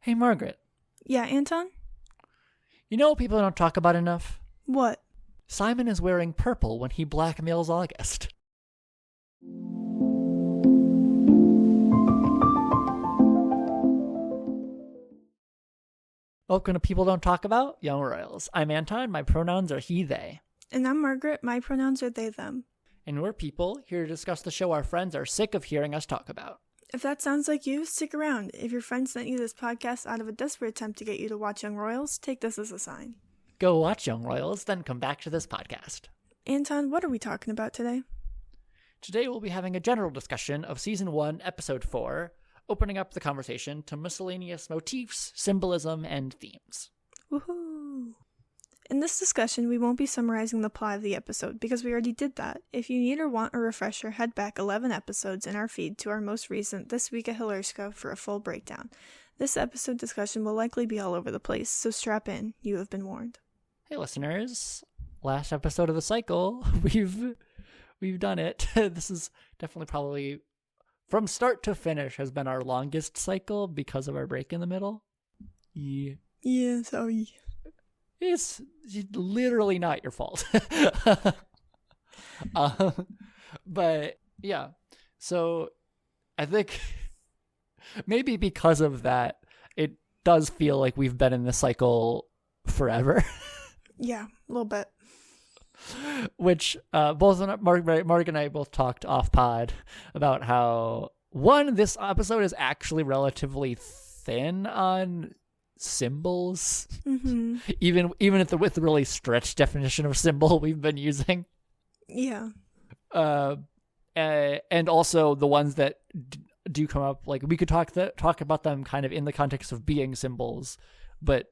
Hey, Margaret. Yeah, Anton? You know what people don't talk about enough? What? Simon is wearing purple when he blackmails August. Welcome to People Don't Talk About, Young Royals. I'm Anton. My pronouns are he, they. And I'm Margaret. My pronouns are they, them. And we're people here to discuss the show our friends are sick of hearing us talk about. If that sounds like you, stick around. If your friend sent you this podcast out of a desperate attempt to get you to watch Young Royals, take this as a sign. Go watch Young Royals, then come back to this podcast. Anton, what are we talking about today? Today we'll be having a general discussion of Season 1, Episode 4, opening up the conversation to miscellaneous motifs, symbolism, and themes. Woohoo! In this discussion, we won't be summarizing the plot of the episode because we already did that. If you need or want a refresher, head back 11 episodes in our feed to our most recent This Week at Hilarska for a full breakdown. This episode discussion will likely be all over the place, so strap in. You have been warned. Hey listeners, last episode of the cycle, we've done it. This is definitely probably, from start to finish, has been our longest cycle because of our break in the middle. Yeah, sorry. It's literally not your fault. But yeah, so I think maybe because of that, it does feel like we've been in this cycle forever. Yeah, a little bit. Which both Mark and I both talked off pod about how, one, this episode is actually relatively thin on symbols, even with the really stretched definition of symbol we've been using. Yeah. And also the ones that do come up, like we could talk about them kind of in the context of being symbols, but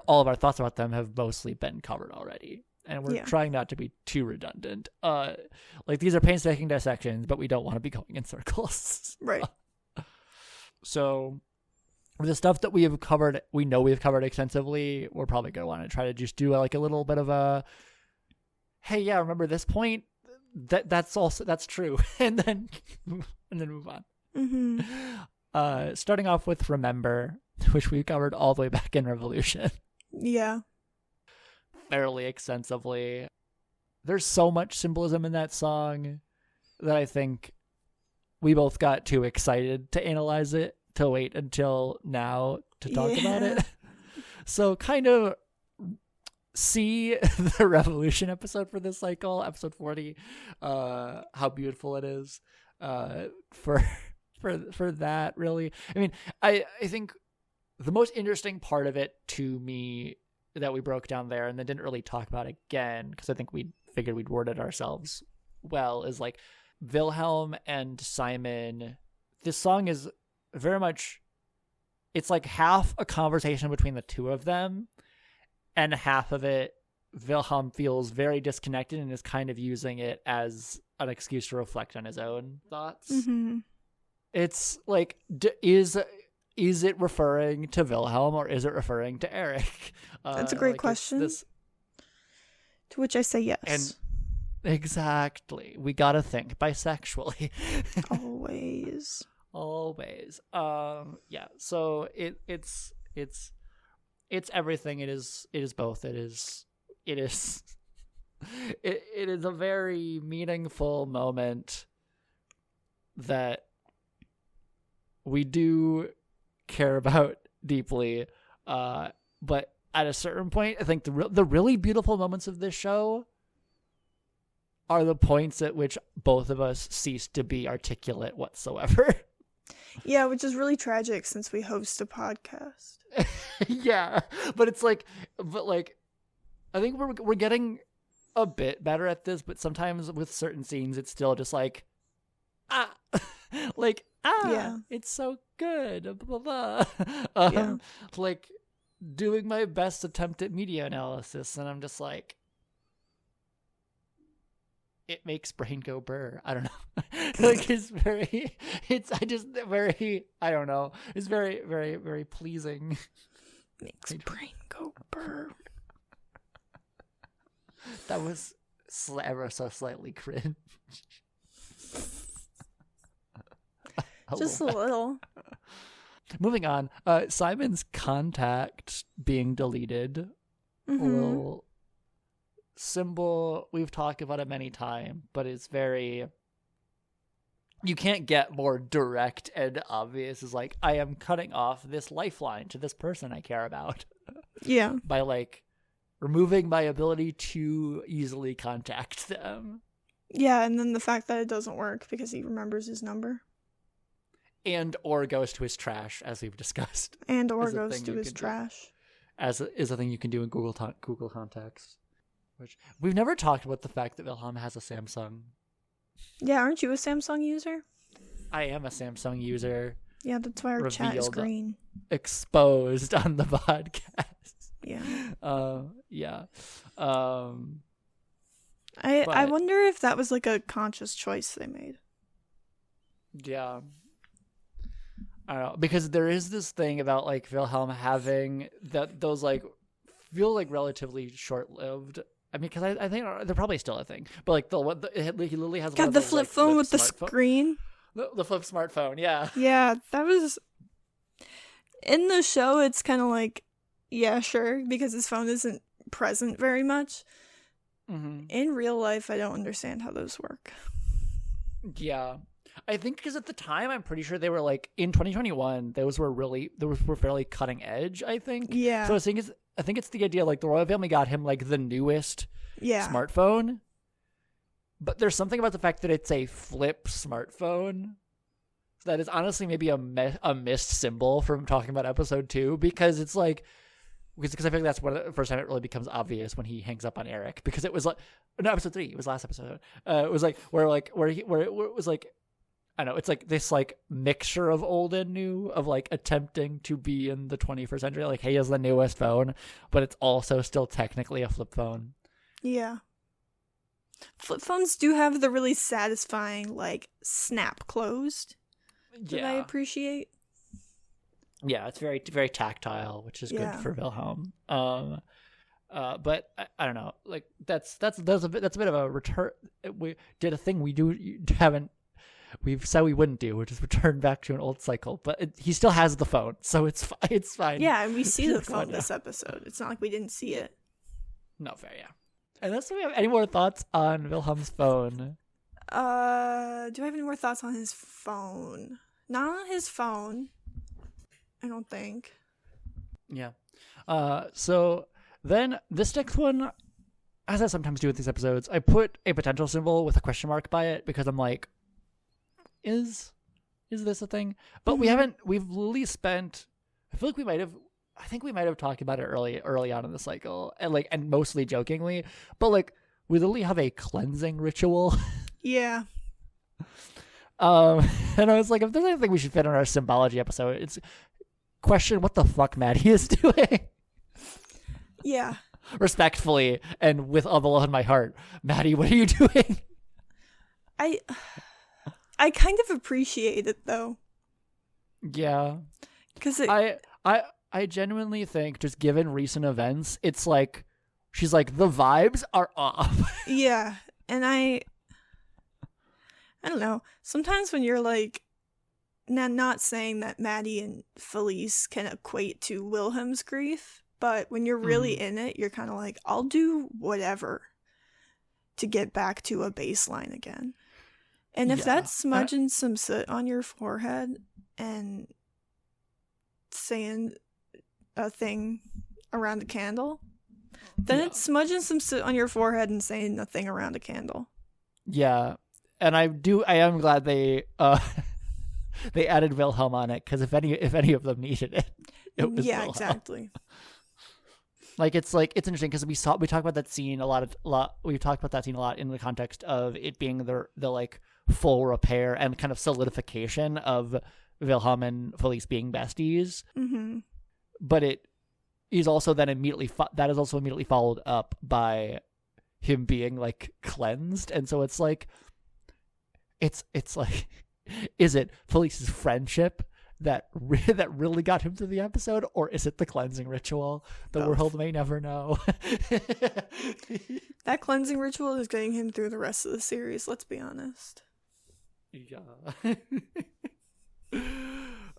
all of our thoughts about them have mostly been covered already, and we're trying not to be too redundant. Like these are painstaking dissections, but we don't want to be going in circles. Right. So the stuff that we have covered, we know we've covered extensively. We're probably going to want to try to just do like a little bit of a, hey, yeah, remember this point? That's true, and then move on. Starting off with Remember, which we covered all the way back in Revolution. Yeah. Fairly extensively. There's so much symbolism in that song that I think we both got too excited to analyze it to wait until now to talk about it. So kind of see the Revolution episode for this cycle, episode 40, how beautiful it is for that, really. I mean, I think the most interesting part of it to me that we broke down there and then didn't really talk about again, because I think we figured we'd word it ourselves well, is like Wilhelm and Simon. This song is very much, it's like half a conversation between the two of them, and half of it, Wilhelm feels very disconnected and is kind of using it as an excuse to reflect on his own thoughts. It's like, is it referring to Wilhelm or is it referring to Eric? That's a great question. To which I say yes. And exactly. We gotta think bisexually. Always. Yeah. So it's everything. It is both. It is a very meaningful moment that we do care about deeply, but at a certain point, I think the really beautiful moments of this show are the points at which both of us cease to be articulate whatsoever. Yeah, which is really tragic since we host a podcast. Yeah, but it's like, I think we're getting a bit better at this, but sometimes with certain scenes, it's still just like, yeah, it's so good, blah, blah, blah. Like doing my best attempt at media analysis, and I'm just like, it makes brain go burr. I don't know. Like it's very very, very pleasing. Makes brain go burr. That was ever so slightly cringe. Just a little. Moving on. Simon's contact being deleted. A little symbol. We've talked about it many times, but it's very... You can't get more direct and obvious. It's like, I am cutting off this lifeline to this person I care about. Yeah. By, like, removing my ability to easily contact them. Yeah, and then the fact that it doesn't work because he remembers his number. And or goes to his trash, as we've discussed. And or goes to his trash. Is a thing you can do in Google Contacts. Which we've never talked about the fact that Wilhelm has a Samsung. Yeah, aren't you a Samsung user? I am a Samsung user. Yeah, that's why our chat is green. Exposed on the podcast. Yeah. Yeah. I wonder if that was like a conscious choice they made. Yeah. I don't know, because there is this thing about like Wilhelm having those like feel like relatively short-lived. I mean, because I think they're probably still a thing, but like he literally has the flip phone with the screen. The flip smartphone, yeah. Yeah, that was in the show. It's kind of like, yeah, sure, because his phone isn't present very much. Mm-hmm. In real life, I don't understand how those work. Yeah. I think because at the time, I'm pretty sure they were like in 2021, those were fairly cutting edge, I think. Yeah. So I think it's the idea like the royal family got him like the newest smartphone. But there's something about the fact that it's a flip smartphone that is honestly maybe a missed symbol from talking about episode 2, because it's like, because I think that's when the first time it really becomes obvious when he hangs up on Eric, because it was like, no, episode 3, it was last episode. It was like where it was like, I don't know, it's like this like mixture of old and new, of like attempting to be in the 21st century, like, hey, here's the newest phone, but it's also still technically a flip phone. Yeah. Flip phones do have the really satisfying like snap closed that I appreciate. Yeah, it's very, very tactile, which is good for Wilhelm. But I don't know, like that's a bit of a return. We did a thing we've said we wouldn't do, which is return back to an old cycle. But he still has the phone, so it's fine. Yeah, and we see the phone this episode. It's not like we didn't see it. No, fair, yeah. Unless we have any more thoughts on Wilhelm's phone. Do I have any more thoughts on his phone? Not on his phone, I don't think. Yeah. So then this next one, as I sometimes do with these episodes, I put a potential symbol with a question mark by it, because I'm like, is this a thing? But we've literally spent, I feel like I think we might have talked about it early on in the cycle, and mostly jokingly, but like we literally have a cleansing ritual. Yeah. And I was like, if there's anything we should fit in our symbology episode, it's question what the fuck Maddy is doing. Yeah. Respectfully and with all the love in my heart, Maddy, what are you doing? I kind of appreciate it though. Yeah. Because I genuinely think, just given recent events, it's like she's like, the vibes are off. Yeah. And I don't know. Sometimes when you're like, not saying that Maddy and Felice can equate to Wilhelm's grief, but when you're really in it, you're kind of like, I'll do whatever to get back to a baseline again. And if that's smudging some soot on your forehead and saying a thing around a candle, then it's smudging some soot on your forehead and saying a thing around a candle. Yeah. And I am glad they they added Wilhelm on it, because if any of them needed it was Wilhelm. Exactly. Like it's interesting because we talk about that scene a lot. We've talked about that scene a lot in the context of it being the like full repair and kind of solidification of Wilhelm and Felice being besties. Mm-hmm. But it is also then immediately followed up by him being like cleansed, and so it's like it's like, is it Felice's friendship that really got him through the episode, or is it the cleansing ritual? The world may never know. That cleansing ritual is getting him through the rest of the series, let's be honest. Yeah.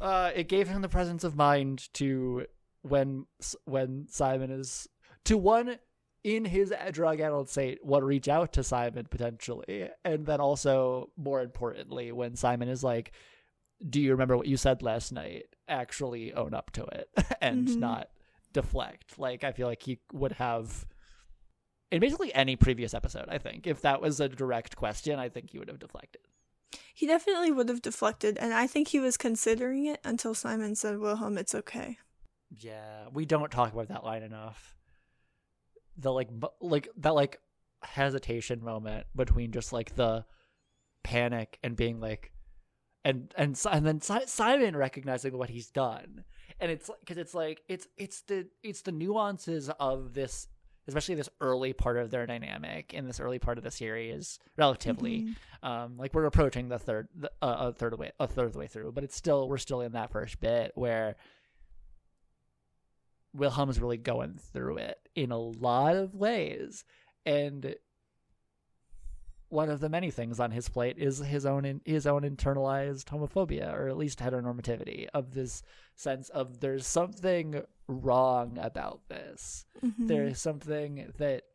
It gave him the presence of mind to when Simon is to one in his drug-addled state, reach out to Simon potentially, and then also more importantly, when Simon is like, "Do you remember what you said last night?" Actually own up to it and not deflect. Like, I feel like he would have in basically any previous episode. I think if that was a direct question, I think he would have deflected. He definitely would have deflected, and I think he was considering it until Simon said, "Wilhelm, it's okay." Yeah, we don't talk about that line enough. The that hesitation moment between just like the panic and being like, and then Simon recognizing what he's done, and it's because it's the nuances of this, especially this early part of their dynamic in this early part of the series, relatively. Like we're approaching the third of the way through, but we're still in that first bit where Wilhelm's really going through it in a lot of ways, and one of the many things on his plate is his own internalized homophobia, or at least heteronormativity, of this sense of there's something wrong about this. There is something that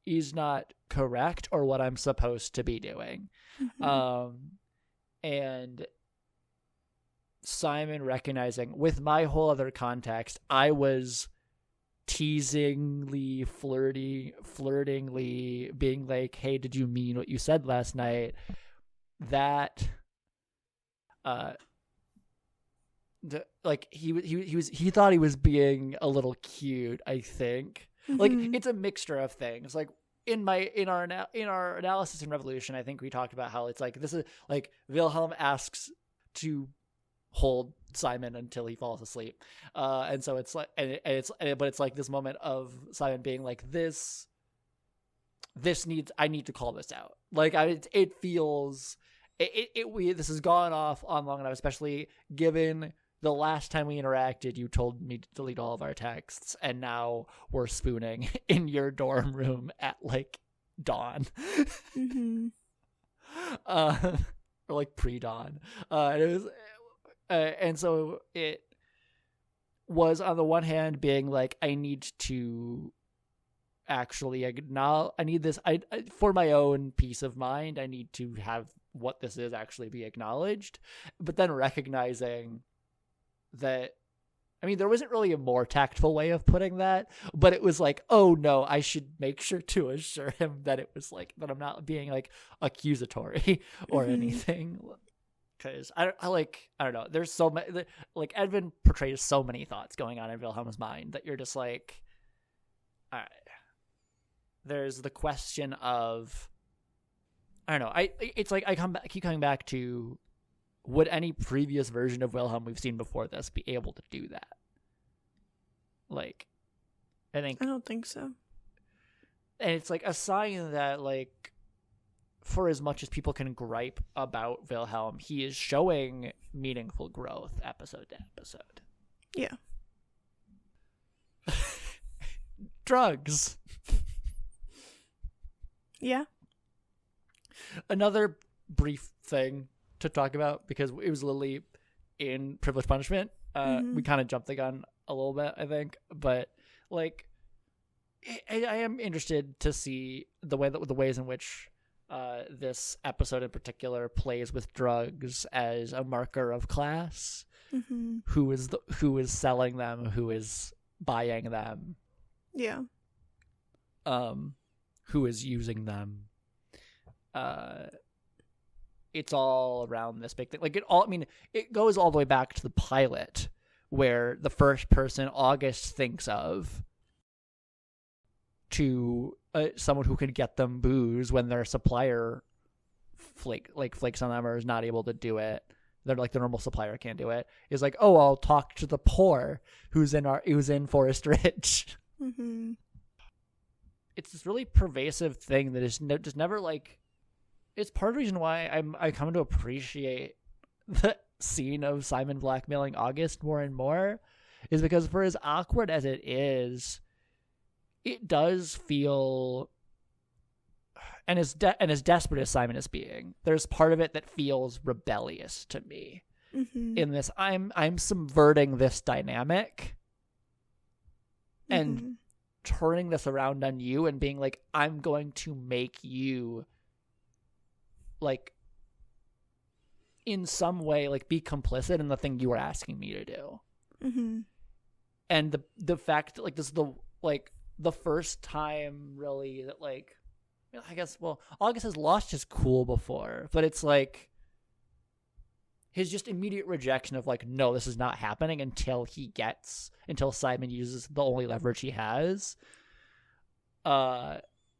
is not correct or what I'm supposed to be doing. And Simon recognizing, with my whole other context, I was teasingly, flirtingly being like, "Hey, did you mean what you said last night?" That, he thought he was being a little cute. I think like it's a mixture of things. Like in our analysis in Revolution, I think we talked about how it's like this is like Wilhelm asks to hold Simon until he falls asleep, and so it's like, but it's like this moment of Simon being like, this I need to call this out. Like it feels this has gone off on long enough, especially given the last time we interacted, you told me to delete all of our texts, and now we're spooning in your dorm room at like dawn. Or like pre-dawn, and it was. And so it was, on the one hand, being like, I need to actually acknowledge, I need this, for my own peace of mind, I need to have what this is actually be acknowledged. But then recognizing that, I mean, there wasn't really a more tactful way of putting that, but it was like, oh no, I should make sure to assure him that it was like, that I'm not being like accusatory or anything. Because I don't know. There's so many, like Edvin portrays so many thoughts going on in Wilhelm's mind that you're just like, all right. There's the question of, I don't know. It's like keep coming back to, would any previous version of Wilhelm we've seen before this be able to do that? Like, I don't think so. And it's like a sign that like, for as much as people can gripe about Wilhelm, he is showing meaningful growth episode to episode. Yeah. Drugs. Yeah. Another brief thing to talk about, because it was Lily in Privileged Punishment. We kind of jumped the gun a little bit, I think, but like, I am interested to see the ways in which this episode in particular plays with drugs as a marker of class. Who is selling them, who is buying them, who is using them. It's all around this big thing. Like it goes all the way back to the pilot, where the first person August thinks of to someone who could get them booze when their supplier flakes on them or is not able to do it. They're like, the normal supplier can't do it. Is like, oh, I'll talk to the poor who's in Forest Ridge. It's this really pervasive thing that is just never like. It's part of the reason why I come to appreciate the scene of Simon blackmailing August more and more, is because for as awkward as it is, it does feel, and as desperate as Simon is being, there's part of it that feels rebellious to me. Mm-hmm. this. I'm subverting this dynamic and Mm-hmm. turning this around on you and being like, I'm going to make you, like, in some way, like, be complicit in the thing you were asking me to do. Mm-hmm. And the fact that, like, this is the first time really that, like, I guess, well, August has lost his cool before, but it's like his just immediate rejection of, like, no, this is not happening until Simon uses the only leverage he has,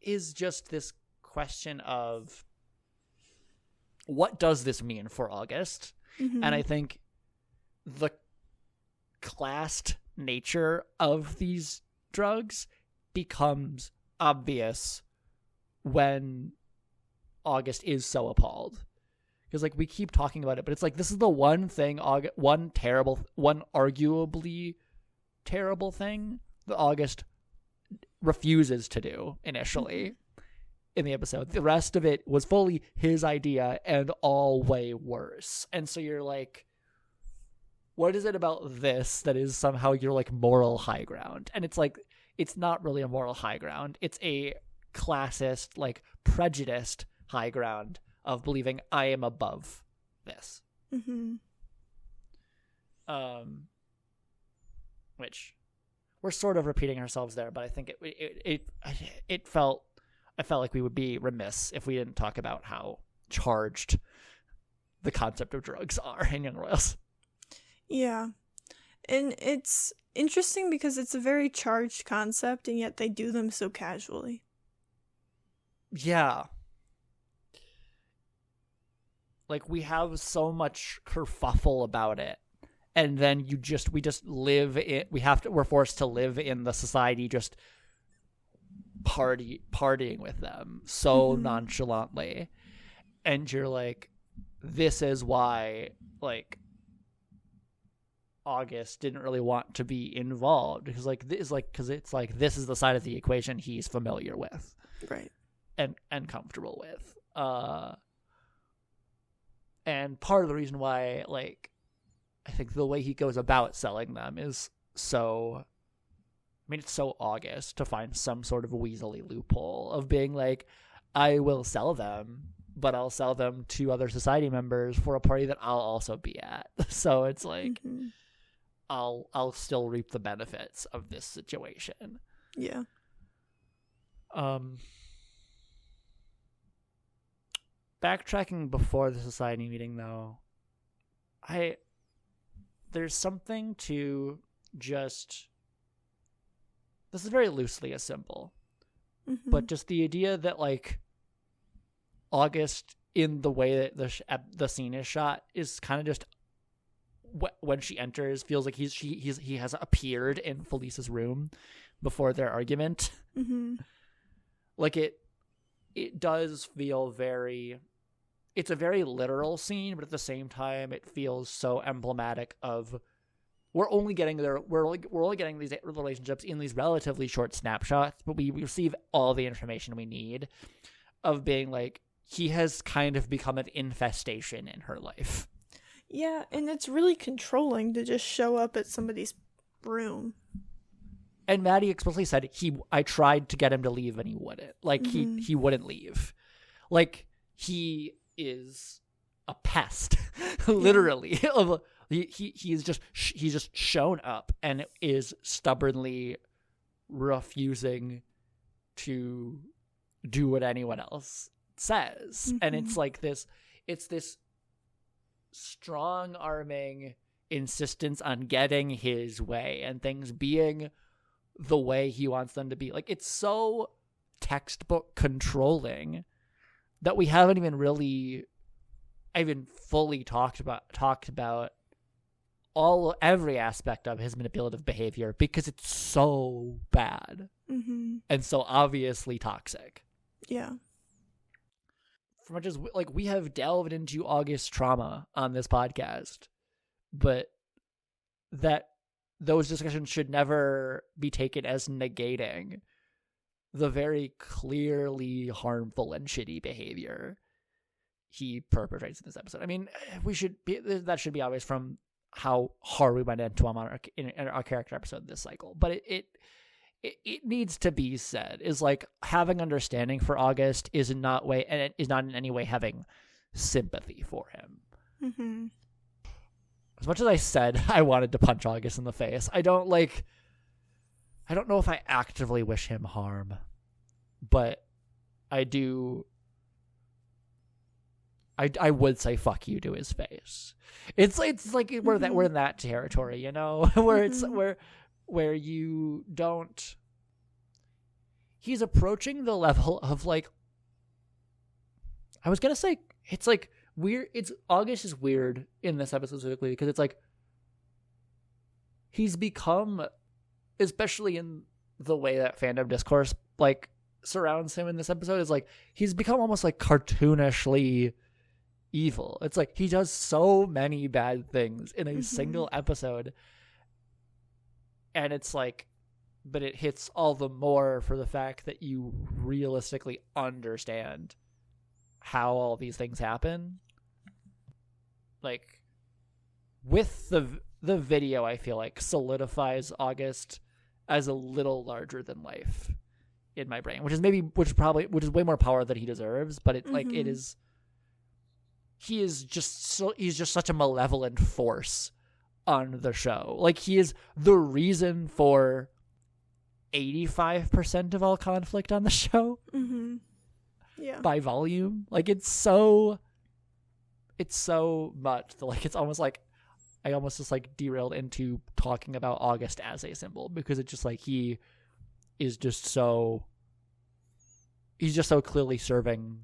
is just this question of, what does this mean for August? Mm-hmm. And I think the classed nature of these drugs becomes obvious when August is so appalled. Because, like, we keep talking about it, but it's like, this is the one thing, one arguably terrible thing that August refuses to do initially in the episode. The rest of it was fully his idea and all way worse. And so you're like, what is it about this that is somehow your, like, moral high ground? And it's like, it's not really a moral high ground. It's a classist, like, prejudiced high ground of believing I am above this. Mm-hmm. Which we're sort of repeating ourselves there, but I think it felt, I felt like we would be remiss if we didn't talk about how charged the concept of drugs are in Young Royals. Yeah. And it's interesting because it's a very charged concept, and yet they do them so casually. Yeah. Like, we have so much kerfuffle about it, and then we just live it. We're forced to live in the society just partying with them so nonchalantly, and you're like, this is why, like, August didn't really want to be involved, because, like, this is the side of the equation he's familiar with, right, and comfortable with. And part of the reason why, like, I think the way he goes about selling them is so, I mean, it's so August to find some sort of weaselly loophole of being like, I will sell them, but I'll sell them to other society members for a party that I'll also be at. So it's like, I'll still reap the benefits of this situation. Yeah. Backtracking before the society meeting, though, there's something to just, this is very loosely a symbol, but just the idea that, like, August, in the way that the scene is shot, is kind of just, when she enters, feels like he has appeared in Felice's room before their argument. Like, it does feel very, it's a very literal scene, but at the same time it feels so emblematic of, we're only getting these relationships in these relatively short snapshots, but we receive all the information we need, of being like, he has kind of become an infestation in her life. Yeah, and it's really controlling to just show up at somebody's room. And Maddy explicitly said, I tried to get him to leave and he wouldn't. Like, he wouldn't leave. Like, he is a pest, literally. He's just shown up and is stubbornly refusing to do what anyone else says. And it's like this strong arming insistence on getting his way and things being the way he wants them to be. Like, it's so textbook controlling that we haven't even fully talked about every aspect of his manipulative behavior, because it's so bad and so obviously toxic. Yeah. For much as, like, we have delved into August trauma on this podcast, but that those discussions should never be taken as negating the very clearly harmful and shitty behavior he perpetrates in this episode. I mean, that should be obvious from how hard we went into him in our character episode this cycle. But it needs to be said, is like, having understanding for August is not in any way having sympathy for him. Mm-hmm. As much as I said I wanted to punch August in the face, I don't know if I actively wish him harm, but I do. I would say fuck you to his face. It's like we're in that territory, you know, where it's where you don't. He's approaching the level of like. I was gonna say it's like weird. August is weird in this episode specifically because it's like he's become, especially in the way that fandom discourse like surrounds him in this episode, is like he's become almost like cartoonishly evil. It's like he does so many bad things in a single episode, and it's like, but it hits all the more for the fact that you realistically understand how all these things happen. Like with the video, I feel like solidifies August as a little larger than life in my brain, which is way more power than he deserves, but it like it is. He's just such a malevolent force on the show. Like he is the reason for 85% of all conflict on the show. Mm-hmm. Yeah. By volume. Like it's so much that like it's almost like I almost just like derailed into talking about August as a symbol, because it's just like he's just so clearly serving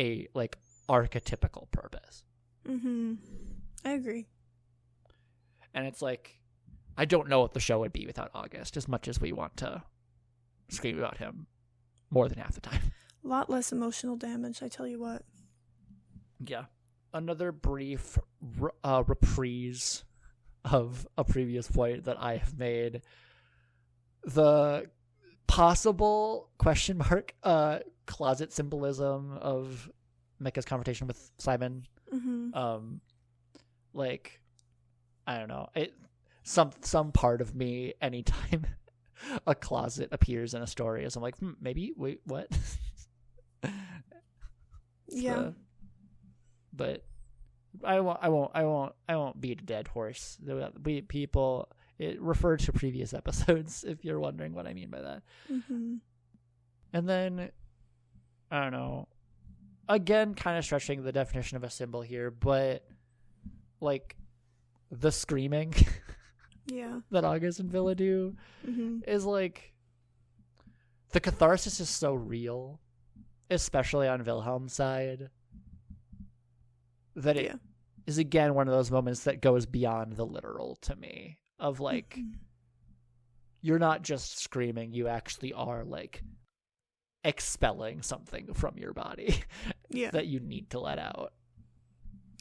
a like archetypical purpose. I agree. And it's like, I don't know what the show would be without August, as much as we want to scream about him more than half the time. A lot less emotional damage, I tell you what. Yeah. Another brief reprise of a previous point that I have made. The possible question mark closet symbolism of Micah's confrontation with Simon. Like, I don't know. Some part of me, anytime a closet appears in a story, is I'm like, maybe, wait, what? Yeah. But I won't beat a dead horse. People refer to previous episodes if you're wondering what I mean by that. And then I don't know. Again, kind of stretching the definition of a symbol here, but like the screaming that August and Villa do is like, the catharsis is so real, especially on Wilhelm's side, that it is again one of those moments that goes beyond the literal to me, of like you're not just screaming, you actually are like expelling something from your body that you need to let out.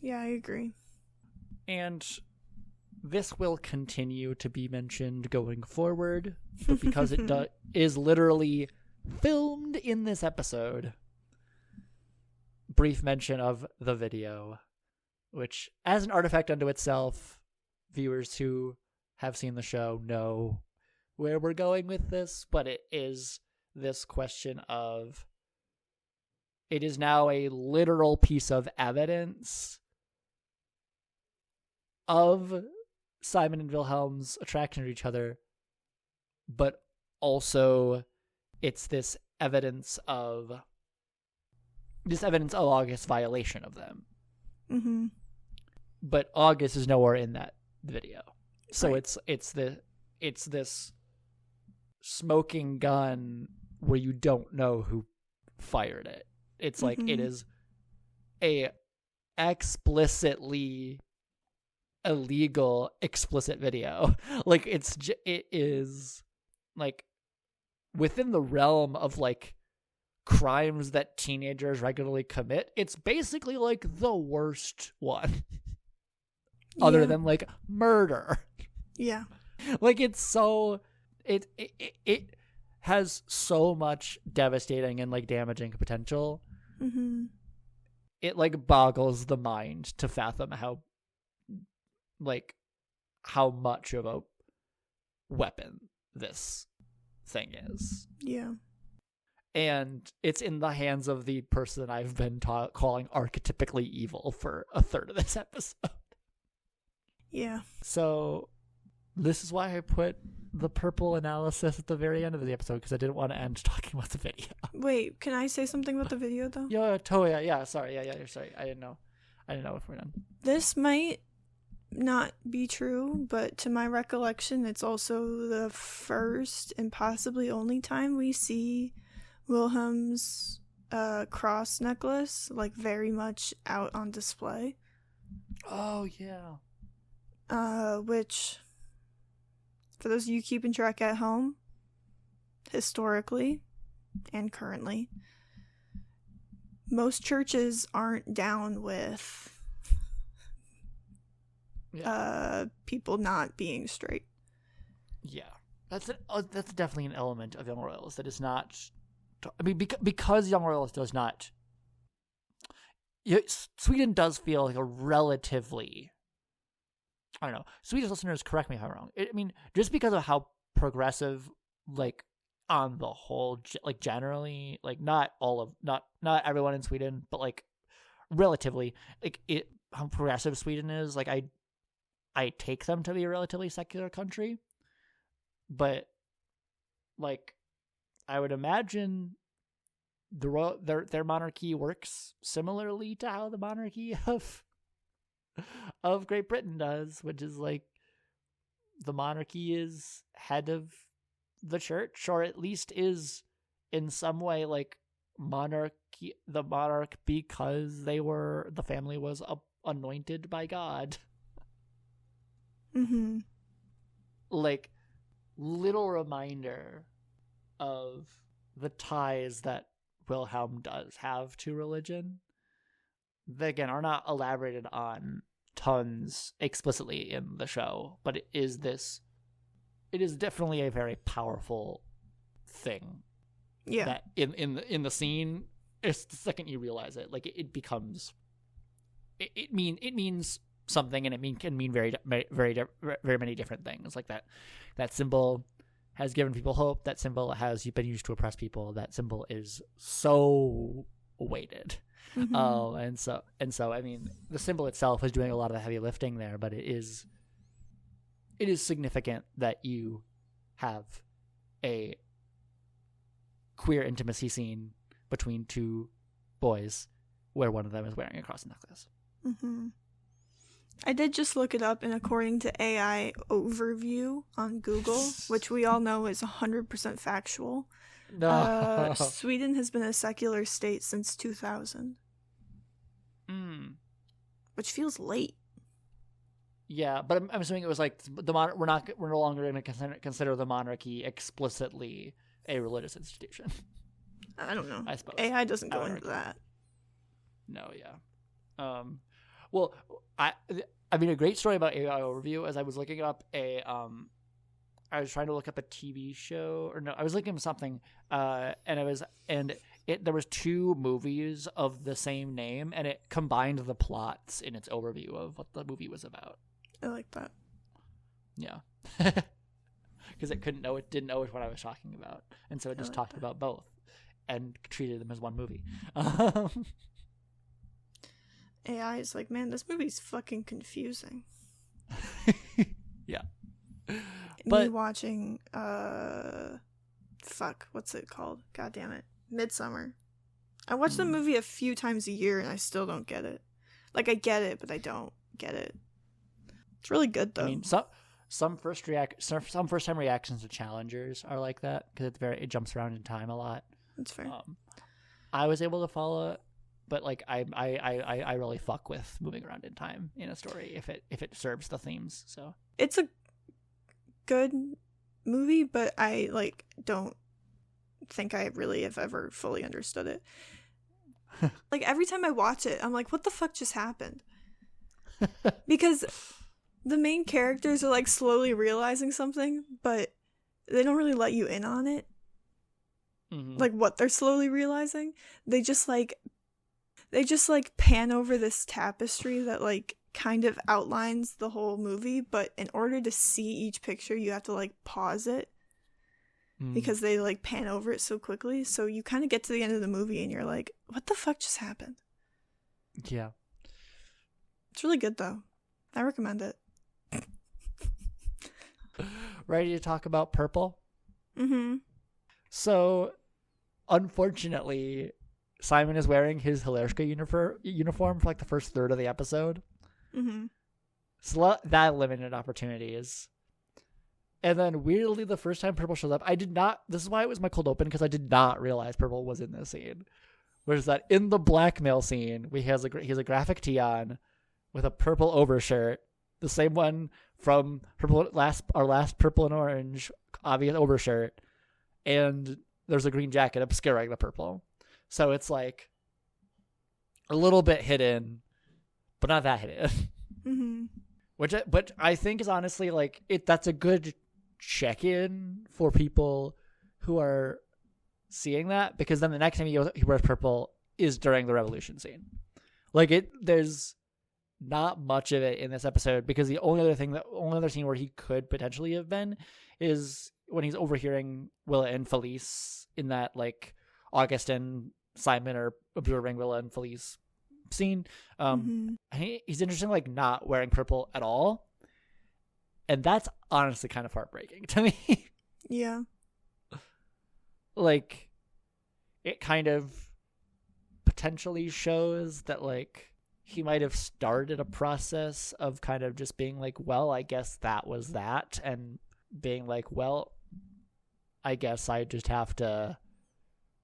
Yeah, I agree. And this will continue to be mentioned going forward, but because it is literally filmed in this episode, brief mention of the video, which as an artifact unto itself, viewers who have seen the show know where we're going with this, but it is this question of, it is now a literal piece of evidence of Simon and Wilhelm's attraction to each other, but also it's this evidence of August's violation of them. But August is nowhere in that video, so it's this smoking gun where you don't know who fired it. It's like it is a explicitly illegal explicit video. Like it is like within the realm of like crimes that teenagers regularly commit. It's basically like the worst one other than like murder. Like it's so it has so much devastating and like damaging potential. it like boggles the mind to fathom how much of a weapon this thing is. Yeah. And it's in the hands of the person I've been calling archetypically evil for a third of this episode. Yeah. So this is why I put the purple analysis at the very end of the episode, because I didn't want to end talking about the video. Wait, can I say something about the video though? Yeah, totally. Yeah, sorry. Yeah, sorry. I didn't know if we're done. This might not be true, but to my recollection, it's also the first and possibly only time we see Wilhelm's cross necklace like very much out on display. Oh yeah. Which, for those of you keeping track at home, historically and currently, most churches aren't down with people not being straight. Yeah, that's definitely an element of Young Royals that is not. I mean, because Young Royals does not. Sweden does feel like a relatively. I don't know. Swedish listeners, correct me if I'm wrong. I mean, just because of how progressive, like on the whole, like generally, like not everyone in Sweden, but like relatively, like how progressive Sweden is. Like I take them to be a relatively secular country, but like I would imagine their monarchy works similarly to how the monarchy of Great Britain does, which is like the monarchy is head of the church, or at least is in some way like the monarch because the family was anointed by God. Mm-hmm. Like, little reminder of the ties that Wilhelm does have to religion. They, again, are not elaborated on tons explicitly in the show, but it is definitely a very powerful thing. Yeah. That in the scene, it's the second you realize it, like it becomes, it means something, and it can mean very many different things. Like that symbol has given people hope. That symbol has been used to oppress people. That symbol is so weighted. Mm-hmm. And so I mean, the symbol itself is doing a lot of the heavy lifting there, but it is significant that you have a queer intimacy scene between two boys where one of them is wearing a cross necklace. Mm-hmm. I did just look it up, and according to AI Overview on Google, which we all know is 100% factual, No. Sweden has been a secular state since 2000. Which feels late. Yeah, but I'm assuming it was like we're no longer going to consider the monarchy explicitly a religious institution. I don't know. I suppose AI doesn't go into that. No, yeah. Well, I mean, a great story about AI Overview, as I was looking up I was trying to look up a TV show, or no, I was looking up something, there was two movies of the same name, and it combined the plots in its overview of what the movie was about. I like that. Yeah. Because it didn't know which one I was talking about, and so it just talked about both and treated them as one movie. AI is like, man, this movie's fucking confusing. Yeah. Me watching, what's it called? God damn it. Midsummer. I watch the movie a few times a year and I still don't get it. Like, I get it, but I don't get it. It's really good, though. I mean, some first time reactions to Challengers are like that, because it jumps around in time a lot. That's fair. I was able to follow it, but like I really fuck with moving around in time in a story if it serves the themes. So it's a good movie, but I don't think I really have ever fully understood it. Like, every time I watch it, I'm like, what the fuck just happened? Because the main characters are like slowly realizing something, but they don't really let you in on it. Mm-hmm. Like, what they're slowly realizing. They just they just like pan over this tapestry that like kind of outlines the whole movie, but in order to see each picture you have to like pause it because they like pan over it so quickly, so you kind of get to the end of the movie and you're like, what the fuck just happened? Yeah, it's really good though. I recommend it. Ready to talk about purple? So unfortunately, Simon is wearing his Hilershka uniform for like the first third of the episode. So that limited opportunities. And then weirdly, the first time Purple shows up, this is why it was my cold open, because I did not realize Purple was in this scene. Which is that in the blackmail scene, he has a graphic tee on with a purple overshirt, the same one from our last Purple and Orange obvious overshirt, and there's a green jacket obscuring the purple. So it's like a little bit hidden, but not that hidden. But I think is honestly like that's a good check-in for people who are seeing that, because then the next time he wears purple is during the revolution scene. Like there's not much of it in this episode, because the only other scene where he could potentially have been is when he's overhearing Willa and Felice in that like August and Simon are observing Willa and Felice scene. He's interesting, like not wearing purple at all, and that's honestly kind of heartbreaking to me. Yeah. Like it kind of potentially shows that like he might have started a process of kind of just being like, well, I guess that was that, and being like, well, I guess I just have to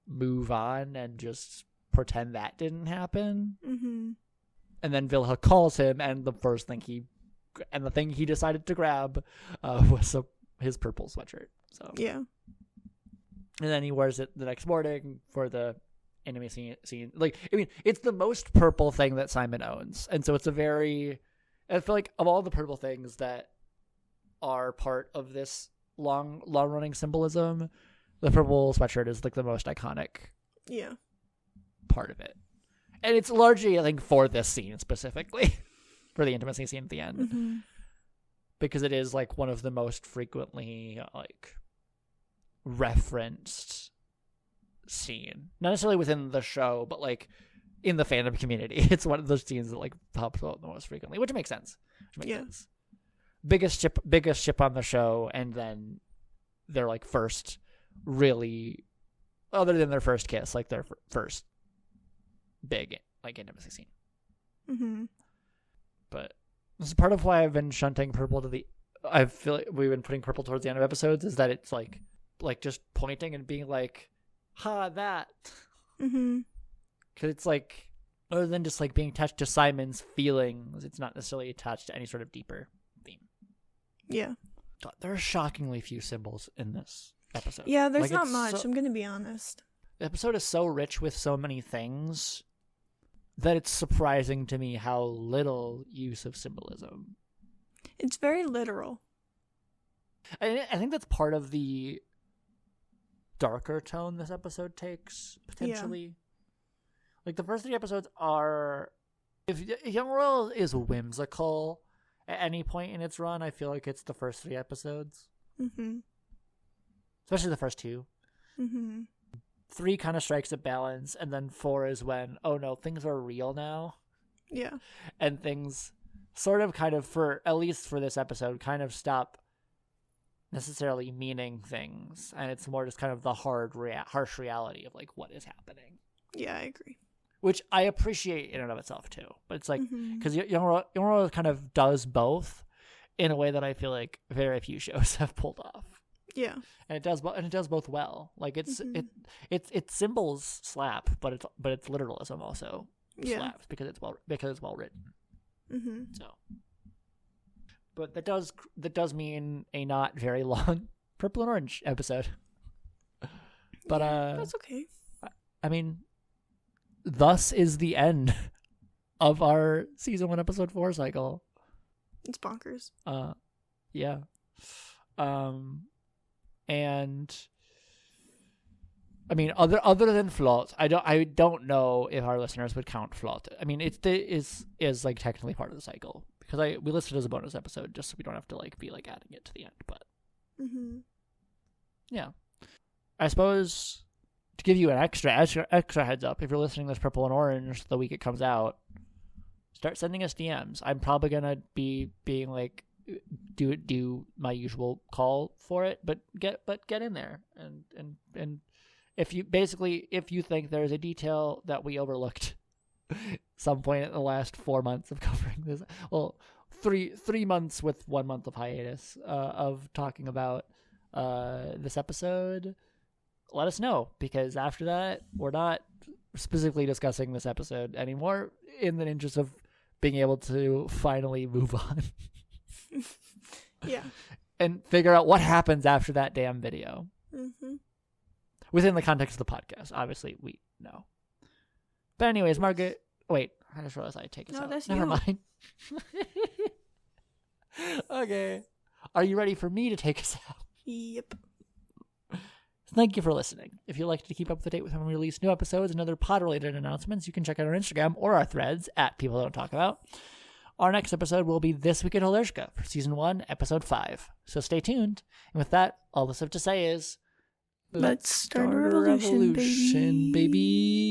move on and just pretend that didn't happen. And then Wilhelm calls him, and the thing he decided to grab was his purple sweatshirt. So yeah. And then he wears it the next morning for the enemy scene. Like, I mean, it's the most purple thing that Simon owns, and so it's I feel like of all the purple things that are part of this long running symbolism, the purple sweatshirt is like the most iconic part of it. And it's largely, I think, for this scene specifically, for the intimacy scene at the end, because it is like one of the most frequently like referenced scene, not necessarily within the show, but like in the fandom community. It's one of those scenes that like pops out the most frequently, which makes sense. Biggest ship on the show, and then their like first really, other than their first kiss, like their first big like intimacy scene. But this is part of why I've been shunting purple to I feel like we've been putting purple towards the end of episodes, is that it's like just pointing and being like, ha, that. Because it's like, other than just like being attached to Simon's feelings, it's not necessarily attached to any sort of deeper theme. Yeah. God, there are shockingly few symbols in this episode. Yeah, there's not much. I'm gonna be honest. The episode is so rich with so many things that it's surprising to me how little use of symbolism. It's very literal. I think that's part of the darker tone this episode takes, potentially. Yeah. Like, the first 3 episodes are... If Young Royal is whimsical at any point in its run, I feel like it's the first 3 episodes. Especially the first 2. 3 kind of strikes a balance, and then 4 is when, oh no, things are real now. Yeah. And things sort of kind of, for at least for this episode, kind of stop necessarily meaning things, and it's more just kind of the harsh reality of like what is happening. Yeah, I agree. Which I appreciate in and of itself too. But it's like, because Young Royal kind of does both in a way that I feel like very few shows have pulled off. Yeah, and it does both well. Like it's symbols slap, but it's literalism also slaps because it's well written. So, but that does mean a not very long Purple and Orange episode. But that's okay. I mean, thus is the end of our season 1 episode 4 cycle. It's bonkers. Yeah. And I mean, other than Flot, I don't know if our listeners would count Flot. I mean, it is like technically part of the cycle because we listed it as a bonus episode just so we don't have to like be like adding it to the end. But yeah, I suppose to give you an extra heads up, if you're listening to this Purple and Orange the week it comes out, start sending us DMs. I'm probably gonna be being like do my usual call for it, but get in there and if you think there's a detail that we overlooked some point in the last 4 months of covering this, well, 3 months with 1 month of hiatus of talking about this episode, let us know, because after that we're not specifically discussing this episode anymore in the interest of being able to finally move on. Yeah. And figure out what happens after that damn video. Within the context of the podcast. Obviously, we know. But anyways, Margaret... Wait, I just realized I take us out. That's Never you. mind. Okay. Are you ready for me to take us out? Yep. Thank you for listening. If you'd like to keep up to date with when we release new episodes and other pod-related announcements, you can check out our Instagram or our threads at People Don't Talk About. Our next episode will be This Week in Hilershka for Season 1, Episode 5. So stay tuned. And with that, all that's left to say is... Let's start a revolution, baby.